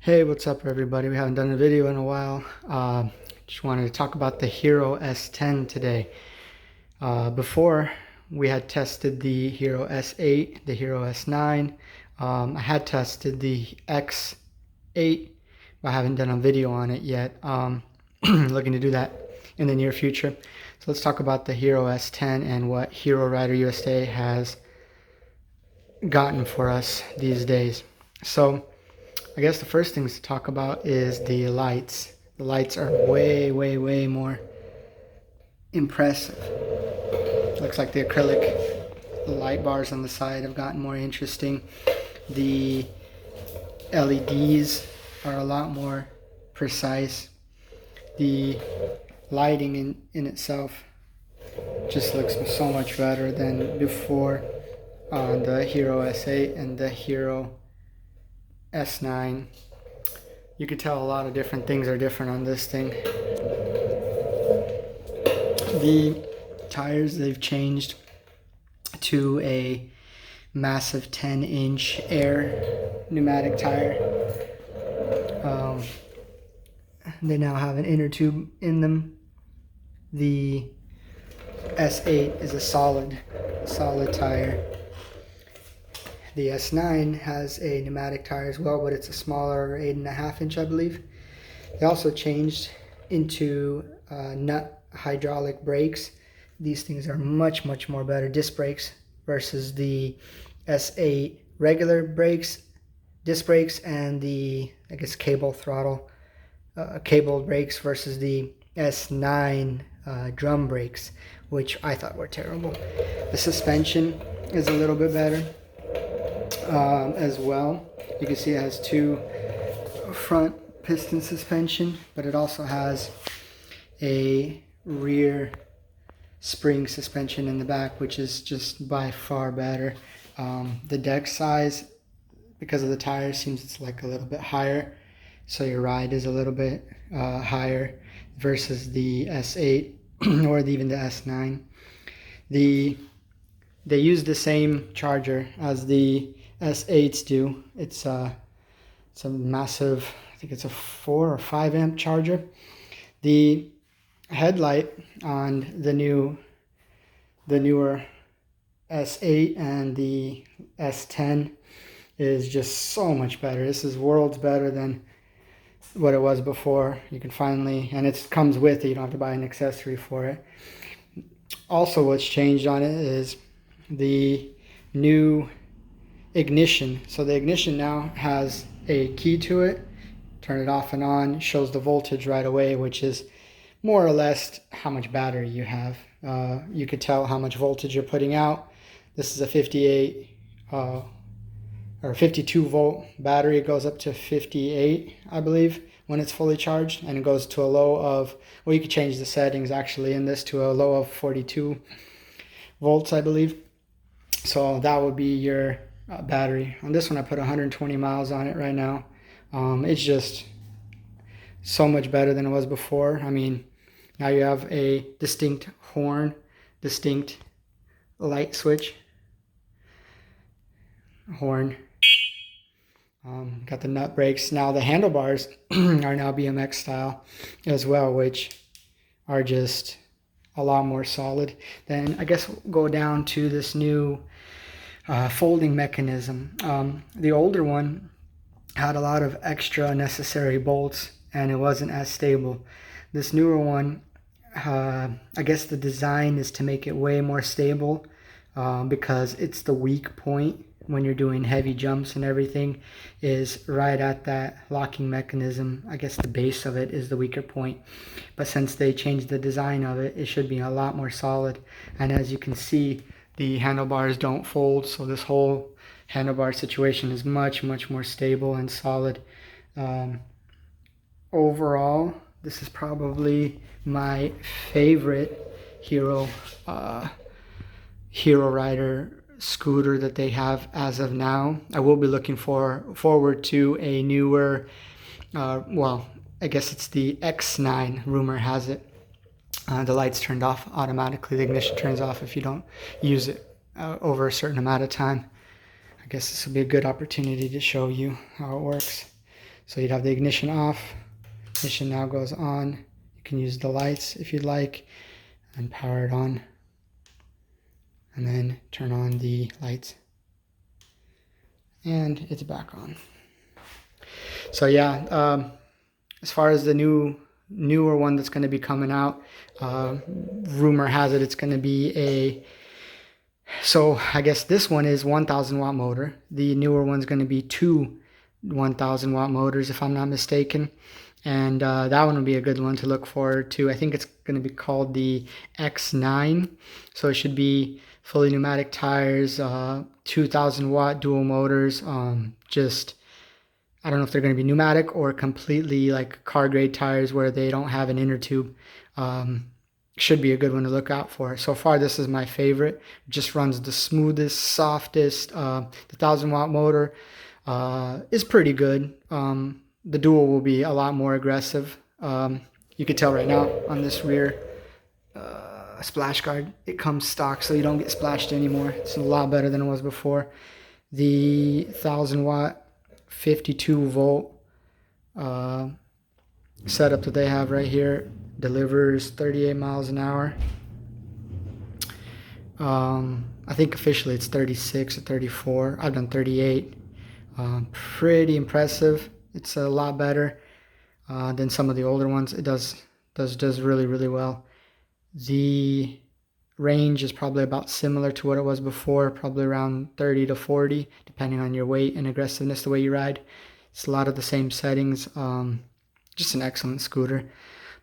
Hey, what's up everybody? We haven't done a video in a while. Just wanted to talk about the Hero S10 today. Before, we had tested the Hero S8, the Hero S9. I had tested the X8, but I haven't done a video on it yet. Looking to do that in the near future. So let's talk about the Hero S10 and what Hero Rider USA has gotten for us these days. So I guess the first things to talk about is the lights. The lights are way more impressive. Looks like the acrylic light bars on the side have gotten more interesting. The LEDs are a lot more precise. The lighting in itself just looks so much better than before on the Hero S8 and the Hero S9. You could tell a lot of different things are different on this thing. The tires, they've changed to a massive 10-inch air pneumatic tire. They now have an inner tube in them. The S8 is a solid tire. The S9 has a pneumatic tire as well, but it's a smaller 8.5 inch, I believe. They also changed into nut hydraulic brakes. These things are much more better disc brakes versus the S8 regular brakes, disc brakes, and the, I guess, cable throttle, cable brakes versus the S9 drum brakes, which I thought were terrible. The suspension is a little bit better. As well, you can see it has two front piston suspension, but it also has a rear spring suspension in the back, which is just by far better. The deck size, because of the tires, seems it's like a little bit higher, so your ride is a little bit higher versus the S8 or even the S9. They use the same charger as the S8s do. It's a massive, I think it's a 4 or 5 amp charger. The headlight on the newer S8 and the S10 is just so much better. This is worlds better than what it was before. You can finally, and it comes with it, you don't have to buy an accessory for it. Also, what's changed on it is the new ignition. So the ignition now has a key to it. Turn it off and on, shows the voltage right away, which is more or less how much battery you have. You could tell how much voltage you're putting out. This is a 58 or 52 volt battery. It goes up to 58, I believe, when it's fully charged, and it goes to a low of, well, you could change the settings actually in this to a low of 42 volts, I believe. So that would be your battery. On this one I put 120 miles on it right now. It's just so much better than it was before. I mean, now you have a distinct horn, distinct light switch, horn. Got the nut brakes. Now the handlebars are now BMX style as well, which are just a lot more solid. Then I guess we'll go down to this new folding mechanism. The older one had a lot of extra necessary bolts and it wasn't as stable. This newer one, I guess the design is to make it way more stable because it's the weak point when you're doing heavy jumps and everything, is right at that locking mechanism. I guess the base of it is the weaker point, but since they changed the design of it, it should be a lot more solid. And as you can see, the handlebars don't fold, so this whole handlebar situation is much more stable and solid. Overall, this is probably my favorite Hero Rider scooter that they have as of now. I will be looking forward to a newer, well, I guess it's the X9, rumor has it. The lights turned off automatically. The ignition turns off if you don't use it over a certain amount of time. I guess this will be a good opportunity to show you how it works. So you'd have the ignition off. Ignition now goes on. You can use the lights if you'd like, and power it on, and then turn on the lights, and it's back on. So yeah, as far as the newer one that's going to be coming out, rumor has it it's going to be so I guess this one is 1,000 watt motor. The newer one's going to be two 1,000 watt motors, if I'm not mistaken. And that one will be a good one to look forward to. I think it's going to be called the X9. So it should be fully pneumatic tires, 2,000 watt dual motors. I don't know if they're going to be pneumatic or completely like car grade tires where they don't have an inner tube. Should be a good one to look out for. So far, this is my favorite. It just runs the smoothest, softest. The 1,000 watt motor is pretty good. The dual will be a lot more aggressive. You can tell right now on this rear splash guard, it comes stock, so you don't get splashed anymore. It's a lot better than it was before. The 1,000 watt 52 volt setup that they have right here delivers 38 miles an hour. I think officially it's 36 or 34. I've done 38. Pretty impressive. It's a lot better than some of the older ones. It does really, really well. The range is probably about similar to what it was before, probably around 30 to 40, depending on your weight and aggressiveness, the way you ride. It's a lot of the same settings. Just an excellent scooter.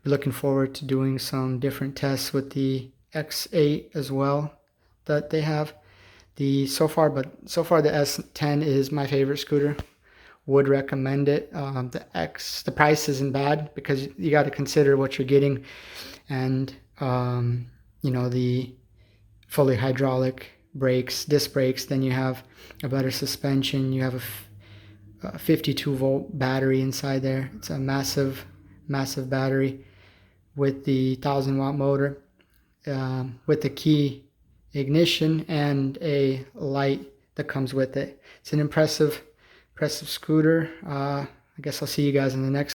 Be looking forward to doing some different tests with the X8 as well that they have. So far the S10 is my favorite scooter. Would recommend it. The price isn't bad because you got to consider what you're getting, and the fully hydraulic brakes, disc brakes. Then you have a better suspension. You have a 52 volt battery inside there. It's a massive battery with the 1,000 watt motor, with the key ignition and a light that comes with it. It's an impressive scooter. I guess I'll see you guys in the next